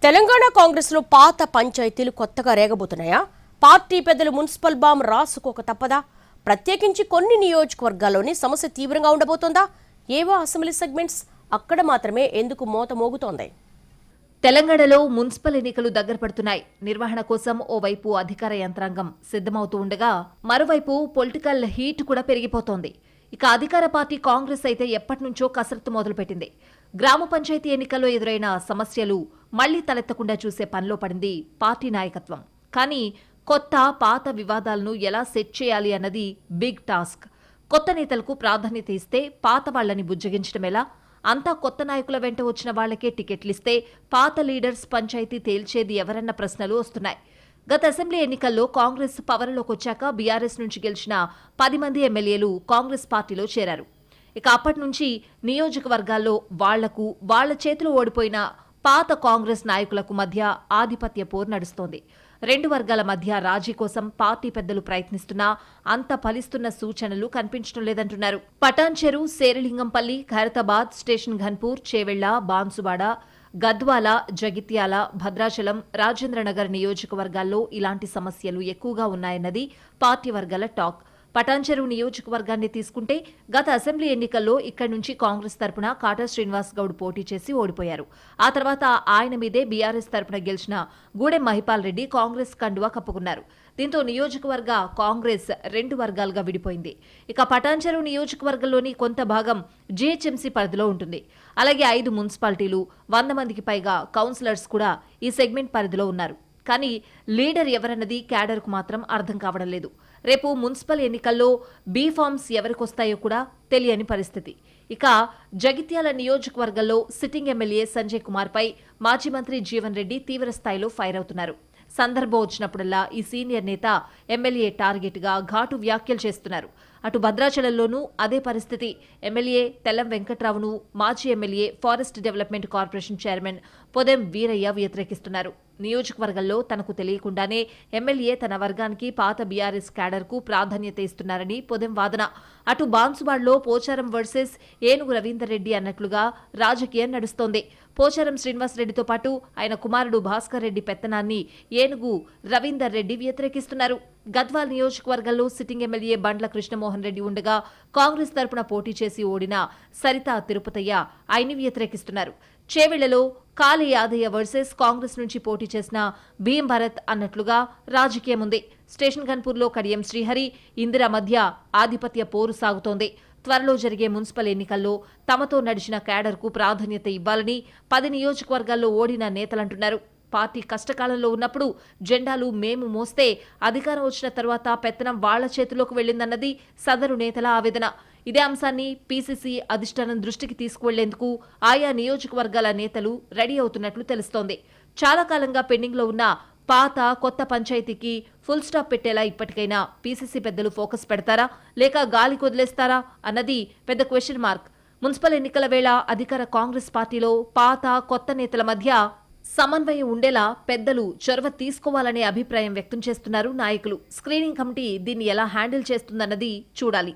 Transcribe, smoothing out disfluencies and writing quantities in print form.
తెలంగాణ కాంగ్రెస్ లో పాత పంచాయతీలు కొత్తగా రేగబోతున్నాయా? పార్టీ పెద్దలు మున్సిపల్ బాంబ్ రాసుకోక తప్పదా? ప్రత్యేకించి కొన్ని నియోజకవర్గాల్లోని సమస్య తీవ్రంగా ఉండబోతోందా? ఏవో అసెంబ్లీ సెగ్మెంట్స్ అక్కడ మాత్రమే ఎందుకు మోత మోగుతోంది? తెలంగాణలో మున్సిపల్ ఎన్నికలు దగ్గర పడుతున్నాయి. నిర్వహణ కోసం ఓవైపు అధికార యంత్రాంగం సిద్ధమవుతూ ఉండగా మరోవైపు పొలిటికల్ హీట్ కూడా పెరిగిపోతోంది. ఇక అధికార పార్టీ కాంగ్రెస్ అయితే ఎప్పటినుంచో కసరత్తు మొదలుపెట్టింది. గ్రామ పంచాయతీ ఎన్నికల్లో ఎదురైన సమస్యలు మళ్లీ తలెత్తకుండా చూసే పనిలో పడింది పార్టీ నాయకత్వం. కానీ కొత్త పాత వివాదాలను ఎలా సెట్ చేయాలి అన్నది బిగ్ టాస్క్. కొత్త నేతలకు ప్రాధాన్యత ఇస్తే పాత వాళ్లని బుజ్జగించడం ఎలా? అంతా కొత్త నాయకుల వెంట వచ్చిన వాళ్లకే టికెట్లిస్తే పాత లీడర్స్ పంచాయతీ తేల్చేది ఎవరన్న ప్రశ్నలు వస్తున్నాయి. గత అసెంబ్లీ ఎన్నికల్లో కాంగ్రెస్ పవర్లోకి వచ్చాక బీఆర్ఎస్ నుంచి గెలిచిన 10 మంది ఎమ్మెల్యేలు కాంగ్రెస్ పార్టీలో చేరారు. ఇక అప్పటి నుంచి నియోజకవర్గాల్లో వాళ్లకు వాళ్ల చేతిలో ఓడిపోయిన పాత కాంగ్రెస్ నాయకులకు మధ్య ఆధిపత్య పోరు నడుస్తోంది. రెండు వర్గాల మధ్య రాజీ కోసం పార్టీ పెద్దలు ప్రయత్నిస్తున్నా అంత ఫలిస్తున్న సూచనలు కనిపించడం లేదంటున్నారు. పటాన్చెరు, శేరిలింగంపల్లి, ఖైరతాబాద్, స్టేషన్ ఘన్పూర్, చేవెళ్ల, బాన్సువాడ, గద్వాల, జగిత్యాల, భద్రాచలం, రాజేంద్రనగర్ నియోజకవర్గాల్లో ఇలాంటి సమస్యలు ఎక్కువగా ఉన్నాయన్నది పార్టీ వర్గాల టాక్. పటాన్చెరు నియోజకవర్గాన్ని తీసుకుంటే గత అసెంబ్లీ ఎన్నికల్లో ఇక్కడి నుంచి కాంగ్రెస్ తరపున కాటా శ్రీనివాస్ గౌడ్ పోటీ చేసి ఓడిపోయారు. ఆ తర్వాత ఆయన మీదే బీఆర్ఎస్ తరపున గెలిచిన గూడెం మహిపాల్ రెడ్డి కాంగ్రెస్ కండువా కప్పుకున్నారు. దీంతో నియోజకవర్గ కాంగ్రెస్ రెండు వర్గాలుగా విడిపోయింది. ఇక పటాన్చెరు నియోజకవర్గంలోని కొంత భాగం జీహెచ్ఎంసీ పరిధిలో ఉంటుంది. అలాగే 5 మున్సిపాలిటీలు, 100 మందికి పైగా కౌన్సిలర్స్ కూడా ఈ సెగ్మెంట్ పరిధిలో ఉన్నారు. కానీ లీడర్ ఎవరన్నది క్యాడర్కు మాత్రం అర్థం కావడం లేదు. రేపు మున్సిపల్ ఎన్నికల్లో బీఫామ్స్ ఎవరికొస్తాయో కూడా తెలియని పరిస్థితి. ఇక జగిత్యాల నియోజకవర్గంలో సిట్టింగ్ ఎమ్మెల్యే సంజయ్ కుమార్పై మాజీ మంత్రి జీవన్ రెడ్డి తీవ్ర స్థాయిలో ఫైర్ అవుతున్నారు. సందర్భం వచ్చినప్పుడల్లా ఈ సీనియర్ నేత ఎమ్మెల్యే టార్గెట్గా ఘాటు వ్యాఖ్యలు చేస్తున్నారు. అటు భద్రాచలంలోనూ అదే పరిస్థితి. ఎమ్మెల్యే తెల్లం వెంకట్రావును మాజీ MLA forest development corporation chairman Podem Veerayya వ్యతిరేకిస్తున్నారు. నియోజకవర్గంలో తనకు తెలియకుండానే ఎమ్మెల్యే తన వర్గానికి పాత బీఆర్ఎస్ క్యాడర్కు ప్రాధాన్యత ఇస్తున్నారని పొదెం వాదన. అటు బాన్సువాడలో పోచారం వర్సెస్ ఏనుగు రవీందర్ రెడ్డి అన్నట్లుగా రాజకీయం నడుస్తోంది. పోచారం శ్రీనివాస్ రెడ్డితో పాటు ఆయన కుమారుడు భాస్కర్ రెడ్డి పెత్తనాన్ని ఏనుగు రవీందర్ రెడ్డి వ్యతిరేకిస్తున్నారు. గద్వాల్ నియోజకవర్గంలో సిట్టింగ్ ఎమ్మెల్యే బండ్ల కృష్ణమోహన్ రెడ్డి ఉండగా కాంగ్రెస్ తరపున పోటీ చేసి ఓడిన సరితా తిరుపతయ్య ఆయన్ని వ్యతిరేకిస్తున్నారు. చేవెళ్లలో కాళీ యాదయ్య వర్సెస్ కాంగ్రెస్ నుంచి పోటీ చేసిన భీం భరత్ అన్నట్లుగా రాజకీయం ఉంది. స్టేషన్ ఘన్పూర్లో కడియం శ్రీహరి, ఇందిరా మధ్య ఆధిపత్య పోరు సాగుతోంది. త్వరలో జరిగే మున్సిపల్ ఎన్నికల్లో తమతో నడిచిన క్యాడర్కు ప్రాధాన్యత ఇవ్వాలని 10 నియోజకవర్గాల్లో ఓడిన నేతలంటున్నారు. పార్టీ కష్టకాలంలో ఉన్నప్పుడు జెండాలు మేము మోస్తే అధికారం వచ్చిన తర్వాత పెత్తనం వాళ్ల చేతిలోకి వెళ్లిందన్నది సదరు నేతల ఆవేదన. ఇదే అంశాన్ని పీసీసీ అధిష్టానం దృష్టికి తీసుకువెళ్లేందుకు ఆయా నియోజకవర్గాల నేతలు రెడీ అవుతున్నట్లు తెలుస్తోంది. చాలా కాలంగా పెండింగ్లో ఉన్న పాత కొత్త పంచాయతీకి ఫుల్ స్టాప్ పెట్టేలా ఇప్పటికైనా పీసీసీ పెద్దలు ఫోకస్ పెడతారా లేక గాలి కొదిలేస్తారా అన్నది పెద్ద క్వశ్చన్ మార్క్. మున్సిపల్ ఎన్నికల వేళ అధికార కాంగ్రెస్ పార్టీలో పాత కొత్త నేతల మధ్య సమన్వయం ఉండేలా పెద్దలు చొరవ తీసుకోవాలనే అభిప్రాయం వ్యక్తం చేస్తున్నారు నాయకులు. స్క్రీనింగ్ కమిటీ దీన్ని ఎలా హ్యాండిల్ చేస్తుందన్నది చూడాలి.